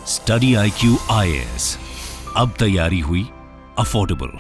Study IQ IAS, अब तैयारी हुई अफोर्डेबल।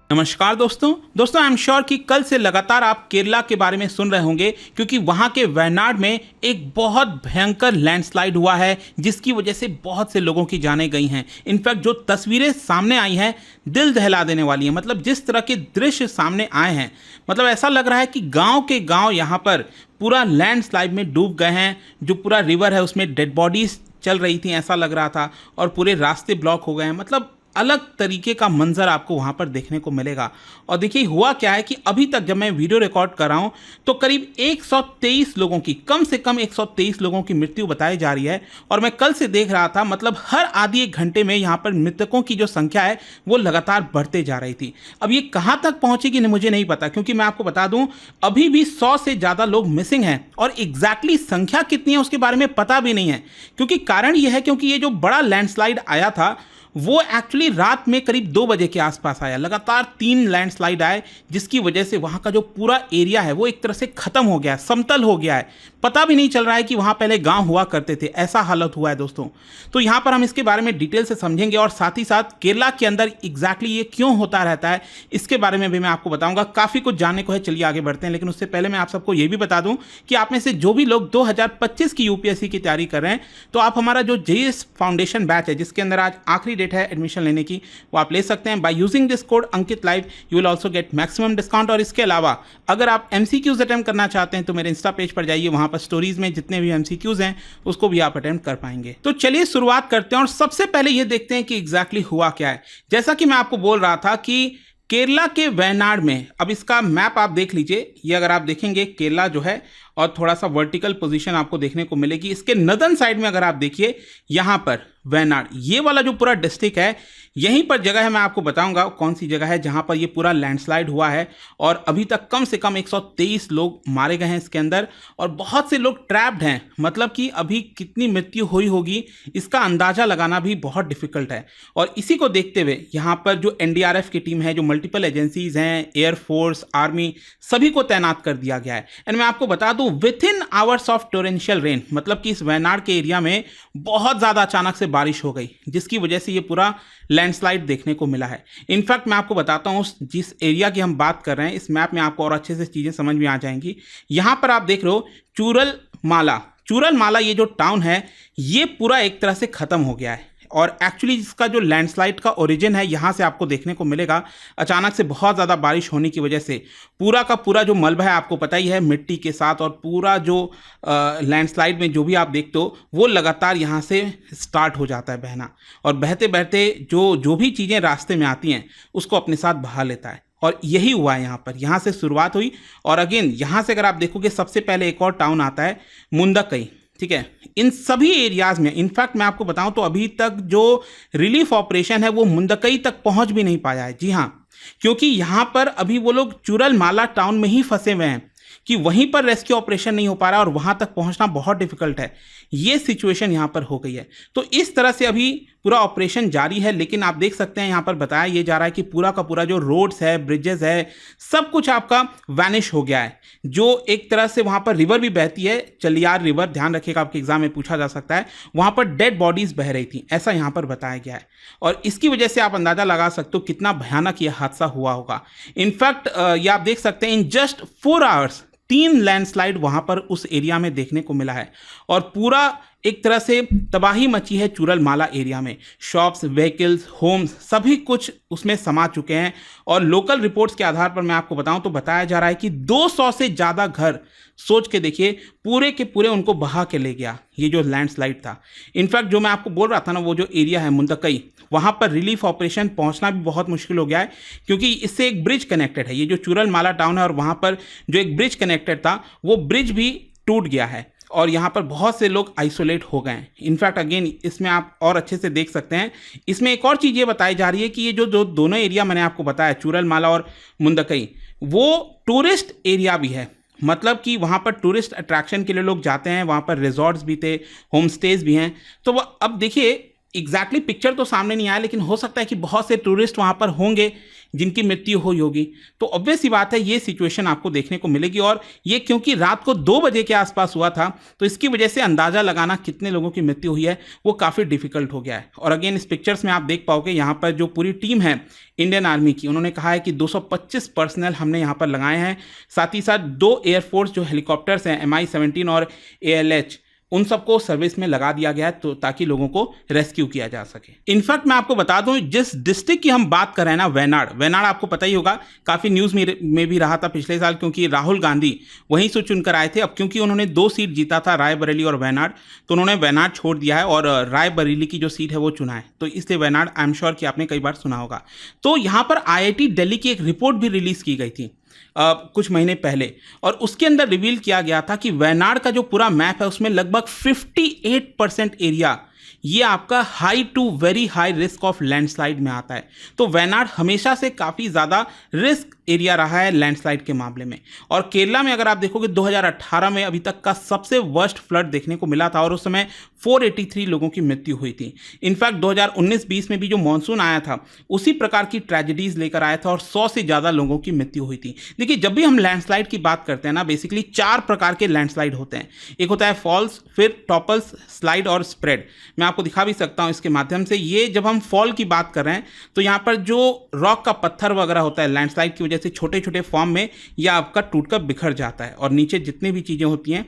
नमस्कार दोस्तों आई एम श्योर कि कल से लगातार आप केरला के बारे में सुन रहे होंगे, क्योंकि वहां के वायनाड में एक बहुत भयंकर लैंडस्लाइड हुआ है जिसकी वजह से बहुत से लोगों की जानें गई हैं। इनफैक्ट जो तस्वीरें सामने आई हैं दिल दहला देने वाली हैं। मतलब जिस तरह के दृश्य सामने आए हैं, मतलब ऐसा लग रहा है कि गांव के गांव यहां पर पूरा लैंडस्लाइड में डूब गए हैं। जो पूरा रिवर है उसमें डेड बॉडीज चल रही थी, ऐसा लग रहा था, और पूरे रास्ते ब्लॉक हो गए हैं। मतलब अलग तरीके का मंजर आपको वहां पर देखने को मिलेगा। और देखिए हुआ क्या है कि अभी तक जब मैं वीडियो रिकॉर्ड कर रहा हूं तो करीब 123 लोगों की, कम से कम 123 लोगों की मृत्यु बताई जा रही है। और मैं कल से देख रहा था, मतलब हर आधी एक घंटे में यहां पर मृतकों की जो संख्या है वो लगातार बढ़ते जा रही थी। अब ये कहां तक पहुंचेगी मुझे नहीं पता, क्योंकि मैं आपको बता दूं अभी भी 100 से ज्यादा लोग मिसिंग हैं, और एग्जैक्टली संख्या कितनी है उसके बारे में पता भी नहीं है। क्योंकि कारण यह है क्योंकि ये जो बड़ा लैंडस्लाइड आया था वो एक्चुअली रात में करीब 2 बजे के आसपास आया। लगातार 3 लैंडस्लाइड आए जिसकी वजह से वहाँ का जो पूरा एरिया है वो एक तरह से ख़त्म हो गया है, समतल हो गया है। पता भी नहीं चल रहा है कि वहाँ पहले गांव हुआ करते थे, ऐसा हालत हुआ है दोस्तों। तो यहाँ पर हम इसके बारे में डिटेल से समझेंगे, और साथ ही साथ केरला के अंदर एग्जैक्टली ये क्यों होता रहता है इसके बारे में भी मैं आपको बताऊँगा। काफ़ी कुछ जानने को है, चलिए आगे बढ़ते हैं। लेकिन उससे पहले मैं आप सबको ये भी बता दूँ कि आप में से जो भी लोग 2025 की UPSC की तैयारी कर रहे हैं तो आप हमारा जो JS फाउंडेशन बैच है जिसके अंदर आज आखिरी डेट है एडमिशन लेने की, वो आप ले सकते हैं। By using this code Ankit live you will also get maximum discount. और इसके अलावा अगर आप MCQs अटेम्प्ट करना चाहते हैं तो मेरे इंस्टा पेज पर जाइए, वहां पर स्टोरीज में जितने भी MCQs हैं उसको भी आप अटेम्प्ट कर पाएंगे। तो चलिए शुरुआत करते हैं, और सबसे पहले ये देखते हैं कि एग्जैक्टली हुआ क्या है। जैसा कि मैं आपको बोल रहा था कि केरला के वायनाड में, अब इसका मैप आप देख लीजिए, ये अगर आप देखेंगे केरला जो है, और थोड़ा सा वर्टिकल पोजीशन आपको देखने को मिलेगी। इसके नदन साइड में अगर आप देखिए यहाँ पर वायनाड, ये वाला जो पूरा डिस्ट्रिक्ट है, यहीं पर जगह है, मैं आपको बताऊंगा कौन सी जगह है जहां पर ये पूरा लैंडस्लाइड हुआ है। और अभी तक कम से कम 123 लोग मारे गए हैं इसके अंदर, और बहुत से लोग ट्रैप्ड हैं। मतलब कि अभी कितनी मृत्यु हुई होगी इसका अंदाजा लगाना भी बहुत डिफिकल्ट है। और इसी को देखते हुए यहाँ पर जो NDRF की टीम है, जो मल्टीपल एजेंसीज हैं, एयरफोर्स, आर्मी, सभी को तैनात कर दिया गया है। एंड मैं आपको बता दूं with in hours of torrential rain, मतलब कि इस वायनाड के एरिया में बहुत ज़्यादा अचानक से बारिश हो गई जिसकी वजह से ये पूरा लैंडस्लाइड देखने को मिला है। इनफैक्ट मैं आपको बताता हूँ जिस एरिया की हम बात कर रहे हैं, इस मैप में आपको और अच्छे से चीज़ें समझ में आ जाएंगी। यहाँ पर आप देख रहे हो चूरल माला, ये जो टाउन है ये पूरा एक तरह से ख़त्म हो गया है। और एक्चुअली इसका जो लैंडस्लाइड का ओरिजिन है यहाँ से आपको देखने को मिलेगा। अचानक से बहुत ज़्यादा बारिश होने की वजह से पूरा का पूरा जो मलबा है आपको पता ही है मिट्टी के साथ, और पूरा जो लैंडस्लाइड में जो भी आप देखते हो वो लगातार यहाँ से स्टार्ट हो जाता है बहना, और बहते बहते जो भी चीज़ें रास्ते में आती हैं उसको अपने साथ बहा लेता है। और यही हुआ है यहाँ पर, यहाँ से शुरुआत हुई। और अगेन यहाँ से अगर आप देखोगे सबसे पहले एक और टाउन आता है मुंदकई, ठीक है। इन सभी एरियाज में इनफैक्ट मैं आपको बताऊं तो अभी तक जो रिलीफ ऑपरेशन है वो मुंदकई तक पहुंच भी नहीं पाया है। जी हाँ, क्योंकि यहां पर अभी वो लोग चूरल माला टाउन में ही फंसे हुए हैं कि वहीं पर रेस्क्यू ऑपरेशन नहीं हो पा रहा और वहां तक पहुंचना बहुत डिफिकल्ट है। ये सिचुएशन यहां पर हो गई है। तो इस तरह से अभी पूरा ऑपरेशन जारी है। लेकिन आप देख सकते हैं यहां पर बताया ये जा रहा है कि पूरा का पूरा जो रोड्स है, ब्रिजेस है, सब कुछ आपका वैनिश हो गया है। जो एक तरह से वहां पर रिवर भी बहती है, चलियार रिवर, ध्यान रखिएगा आपके एग्जाम में पूछा जा सकता है, वहां पर डेड बॉडीज बह रही थी, ऐसा यहां पर बताया गया है। और इसकी वजह से आप अंदाजा लगा सकते हो कितना भयानक यह हादसा हुआ होगा। इनफैक्ट ये आप देख सकते हैं इन जस्ट 4 आवर्स 3 लैंडस्लाइड वहां पर उस एरिया में देखने को मिला है, और पूरा एक तरह से तबाही मची है चूरल माला एरिया में। शॉप्स, व्हीकल्स, होम्स, सभी कुछ उसमें समा चुके हैं। और लोकल रिपोर्ट्स के आधार पर मैं आपको बताऊं तो बताया जा रहा है कि 200 से ज़्यादा घर, सोच के देखिए, पूरे के पूरे उनको बहा के ले गया ये जो लैंडस्लाइड था। इनफैक्ट जो मैं आपको बोल रहा था ना, वो जो एरिया है मुंदकई, वहाँ पर रिलीफ ऑपरेशन पहुँचना भी बहुत मुश्किल हो गया है, क्योंकि इससे एक ब्रिज कनेक्टेड है। ये जो चूरल माला टाउन है और वहाँ पर जो एक ब्रिज कनेक्टेड था वो ब्रिज भी टूट गया है, और यहाँ पर बहुत से लोग आइसोलेट हो गए हैं। इनफैक्ट अगेन इसमें आप और अच्छे से देख सकते हैं, इसमें एक और चीज़ ये बताई जा रही है कि ये जो दोनों एरिया मैंने आपको बताया, चूरल माला और मुंदकई, वो टूरिस्ट एरिया भी है। मतलब कि वहाँ पर टूरिस्ट अट्रैक्शन के लिए लोग जाते हैं, वहाँ पर रिजॉर्ट्स भी थे, होम स्टेज भी हैं। तो अब देखिए एग्जैक्टली पिक्चर तो सामने नहीं आया, लेकिन हो सकता है कि बहुत से टूरिस्ट वहाँ पर होंगे जिनकी मृत्यु हुई होगी। तो ऑब्वियस सी बात है ये सिचुएशन आपको देखने को मिलेगी, और ये क्योंकि रात को 2 बजे के आसपास हुआ था, तो इसकी वजह से अंदाज़ा लगाना कितने लोगों की मृत्यु हुई है वो काफ़ी डिफिकल्ट हो गया है। और अगेन इस पिक्चर्स में आप देख पाओगे यहाँ पर जो पूरी टीम है इंडियन आर्मी की, उन्होंने कहा है कि 225 पर्सनल हमने यहाँ पर लगाए हैं, साथ ही साथ 2 एयरफोर्स जो हेलीकॉप्टर्स हैं MI-17 और ALH, उन सबको सर्विस में लगा दिया गया है, तो ताकि लोगों को रेस्क्यू किया जा सके। इनफैक्ट मैं आपको बता दूं, जिस डिस्ट्रिक्ट की हम बात कर रहे हैं ना, वेनाड आपको पता ही होगा, काफ़ी न्यूज़ में भी रहा था पिछले साल, क्योंकि राहुल गांधी वहीं से चुनकर आए थे। अब क्योंकि उन्होंने 2 सीट जीता था, रायबरेली और वेनाड, तो उन्होंने वेनाड छोड़ दिया है और रायबरेली की जो सीट है वो चुना है। तो इसलिए वेनाड, आई एम श्योर कि आपने कई बार सुना होगा। तो यहाँ पर IIT दिल्ली की एक रिपोर्ट भी रिलीज़ की गई थी कुछ महीने पहले, और उसके अंदर रिवील किया गया था कि वेनाड का जो पूरा मैप है उसमें लगभग 58% एरिया ये आपका high to very high risk of landslide में आता है। तो वेनाड हमेशा से काफ़ी ज़्यादा रिस्क एरिया रहा है लैंडस्लाइड के मामले में। और केरला में अगर आप देखोगे 2018 में अभी तक का सबसे वर्स्ट फ्लड देखने को मिला था, और उस समय 483 लोगों की मृत्यु हुई थी। इनफैक्ट 2019-20 में भी जो मानसून आया था उसी प्रकार की ट्रेजेडीज लेकर आया था, और 100 से ज़्यादा लोगों की मृत्यु हुई थी। देखिए, जब भी हम लैंडस्लाइड की बात करते हैं ना, बेसिकली 4 प्रकार के लैंडस्लाइड होते हैं। एक होता है फॉल्स, फिर टॉपल्स, स्लाइड और स्प्रेड। मैं आपको दिखा भी सकता हूं इसके माध्यम से। ये जब हम फॉल की बात कर रहे हैं तो यहाँ पर जो रॉक का पत्थर वगैरह होता है, लैंडस्लाइड की वजह से छोटे छोटे फॉर्म में यह आपका टूटकर बिखर जाता है, और नीचे जितनी भी चीज़ें होती हैं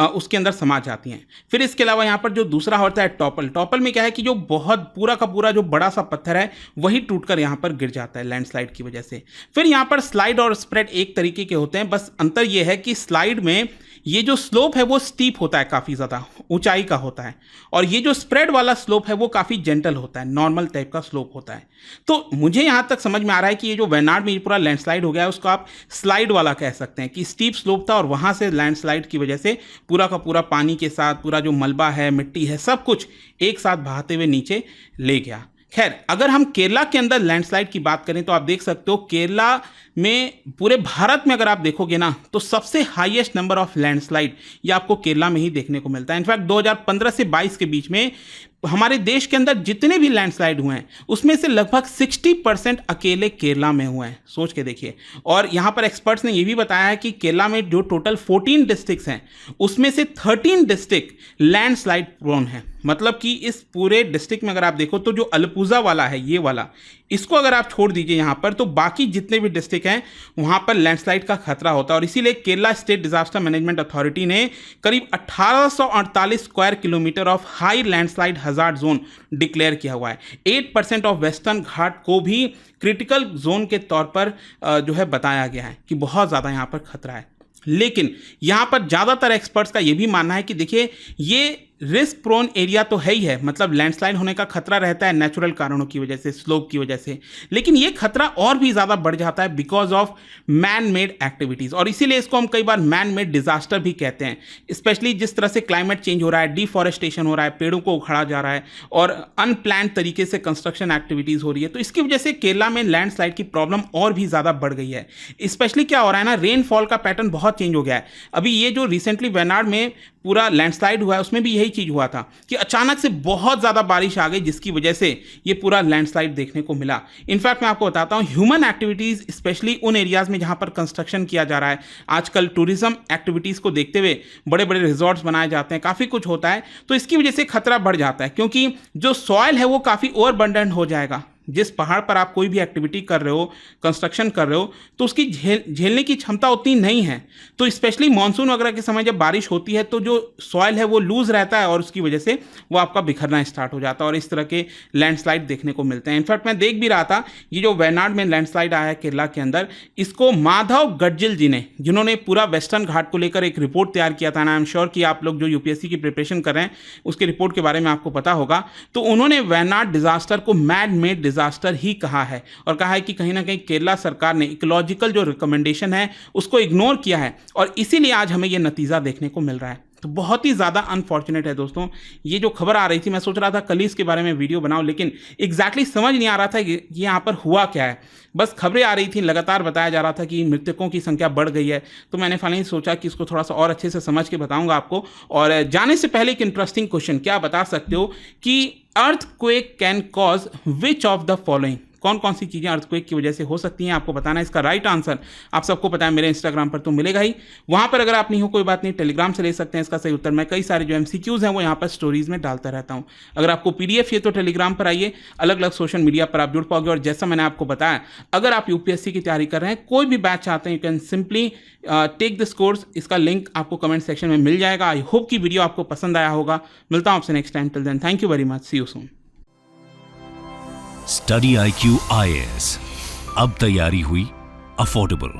उसके अंदर समा जाती हैं। फिर इसके अलावा यहाँ पर जो दूसरा होता है टॉपल में क्या है कि जो बहुत पूरा का पूरा जो बड़ा सा पत्थर है वही टूटकर यहाँ पर गिर जाता है लैंडस्लाइड की वजह से। फिर यहाँ पर स्लाइड और स्प्रेड एक तरीके के होते हैं, बस अंतर ये है कि स्लाइड में ये जो स्लोप है वो स्टीप होता है, काफ़ी ज़्यादा ऊंचाई का होता है, और ये जो स्प्रेड वाला स्लोप है वो काफ़ी जेंटल होता है, नॉर्मल टाइप का स्लोप होता है। तो मुझे यहाँ तक समझ में आ रहा है कि ये जो वेनाड में ये पूरा लैंडस्लाइड हो गया है उसको आप स्लाइड वाला कह सकते हैं, कि स्टीप स्लोप था और वहाँ से लैंडस्लाइड की वजह से पूरा का पूरा पानी के साथ पूरा जो मलबा है, मिट्टी है, सब कुछ एक साथ बहाते हुए नीचे ले गया। खैर, अगर हम केरला के अंदर लैंडस्लाइड की बात करें तो आप देख सकते हो केरला में पूरे भारत में अगर आप देखोगे ना तो सबसे हाईएस्ट नंबर ऑफ लैंडस्लाइड ये आपको केरला में ही देखने को मिलता है। इनफैक्ट 2015 से 22 के बीच में हमारे देश के अंदर जितने भी लैंडस्लाइड हुए हैं उसमें से लगभग 60% अकेले केरला में हुए हैं, सोच के देखिए। और यहाँ पर एक्सपर्ट्स ने ये भी बताया है कि केरला में जो टोटल 14 डिस्ट्रिक्ट्स हैं उसमें से 13 डिस्ट्रिक्ट लैंडस्लाइड प्रोन है। मतलब कि इस पूरे डिस्ट्रिक्ट में अगर आप देखो तो जो अलपुजा वाला है, ये वाला, इसको अगर आप छोड़ दीजिए यहाँ पर, तो बाकी जितने भी डिस्ट्रिक्ट हैं वहाँ पर लैंडस्लाइड का खतरा होता है। और इसीलिए Kerala state disaster management authority ने करीब 1848 square kilometre of high landslide hazard zone declare किया हुआ है। 8% ऑफ वेस्टर्न घाट को भी क्रिटिकल जोन के तौर पर जो है बताया गया है कि बहुत ज़्यादा यहाँ पर खतरा है। लेकिन यहाँ पर ज़्यादातर एक्सपर्ट्स का ये भी मानना है कि देखिए, ये रिस्क प्रोन एरिया तो है ही है, मतलब लैंडस्लाइड होने का खतरा रहता है नेचुरल कारणों की वजह से, स्लोप की वजह से, लेकिन ये खतरा और भी ज़्यादा बढ़ जाता है because of man made activities. और इसीलिए इसको हम कई बार मैन मेड डिजास्टर भी कहते हैं। स्पेशली जिस तरह से क्लाइमेट चेंज हो रहा है, डिफॉरेस्टेशन हो रहा है, पेड़ों को उखाड़ा जा रहा है और अनप्लान्ड तरीके से कंस्ट्रक्शन एक्टिविटीज़ हो रही है, तो इसकी वजह से केरला में लैंडस्लाइड की प्रॉब्लम और भी ज़्यादा बढ़ गई है। स्पेशली क्या हो रहा है ना, रेनफॉल का पैटर्न बहुत चेंज हो गया है। अभी ये जो रिसेंटली वेनाड में पूरा लैंडस्लाइड हुआ है उसमें भी यही चीज़ हुआ था कि अचानक से बहुत ज़्यादा बारिश आ गई जिसकी वजह से ये पूरा लैंडस्लाइड देखने को मिला। इनफैक्ट मैं आपको बताता हूँ, ह्यूमन एक्टिविटीज़ स्पेशली उन एरियाज़ में जहाँ पर कंस्ट्रक्शन किया जा रहा है, आजकल टूरिज्म एक्टिविटीज़ को देखते हुए बड़े बड़े रिजॉर्ट्स बनाए जाते हैं, काफ़ी कुछ होता है, तो इसकी वजह से खतरा बढ़ जाता है क्योंकि जो सॉइल है वो काफ़ी ओवरबंडेंट हो जाएगा। जिस पहाड़ पर आप कोई भी एक्टिविटी कर रहे हो, कंस्ट्रक्शन कर रहे हो, तो उसकी झेलने की क्षमता उतनी नहीं है। तो स्पेशली मानसून वगैरह के समय जब बारिश होती है तो जो सॉइल है वो लूज रहता है और उसकी वजह से वो आपका बिखरना स्टार्ट हो जाता है और इस तरह के लैंडस्लाइड देखने को मिलते हैं। इनफैक्ट मैं देख भी रहा था, ये जो वेनाड में लैंडस्लाइड आया है केरला के अंदर, इसको माधव गडजिल जी ने, जिन्होंने पूरा वेस्टर्न घाट को लेकर एक रिपोर्ट तैयार किया था ना, आई एम श्योर कि आप लोग जो यूपीएससी की प्रिपरेशन कर रहे हैं उसके रिपोर्ट के बारे में आपको पता होगा, तो उन्होंने वेनाड डिजास्टर को मैन मेड डिजास्टर ही कहा है और कहा है कि कहीं ना कहीं केरला सरकार ने इकोलॉजिकल जो रिकमेंडेशन है उसको इग्नोर किया है और इसीलिए आज हमें यह नतीजा देखने को मिल रहा है। तो बहुत ही ज़्यादा अनफॉर्चुनेट है दोस्तों। ये जो खबर आ रही थी, मैं सोच रहा था कल ही इसके बारे में वीडियो बनाऊं, लेकिन एग्जैक्टली समझ नहीं आ रहा था कि यहाँ पर हुआ क्या है। बस खबरें आ रही थी, लगातार बताया जा रहा था कि मृतकों की संख्या बढ़ गई है। तो मैंने फाइनली सोचा कि इसको थोड़ा सा और अच्छे से समझ के बताऊंगा आपको। और जाने से पहले एक इंटरेस्टिंग क्वेश्चन, क्या बता सकते हो कि earthquake can cause which of the following? कौन कौन सी चीज़ें अर्थक्वेक की वजह से हो सकती हैं, आपको बताना है। इसका राइट आंसर आप सबको पता है, मेरे इंस्टाग्राम पर तो मिलेगा ही। वहाँ पर अगर आप नहीं हो कोई बात नहीं, टेलीग्राम से ले सकते हैं इसका सही उत्तर। मैं कई सारे जो MCQs हैं वो यहाँ पर स्टोरीज में डालता रहता हूँ। अगर आपको PDF चाहिए तो टेलीग्राम पर आइए, अलग अलग सोशल मीडिया पर आप जुड़ पाओगे। और जैसा मैंने आपको बताया, अगर आप UPSC की तैयारी कर रहे हैं, कोई भी बैच चाहते हैं, you can simply take this course. इसका लिंक आपको कमेंट सेक्शन में मिल जाएगा। आई होप कि वीडियो आपको पसंद आया होगा। मिलता हूँ आपसे next time. Till then, thank you very much, see you soon. Study IQ IAS, अब तैयारी हुई अफोर्डेबल।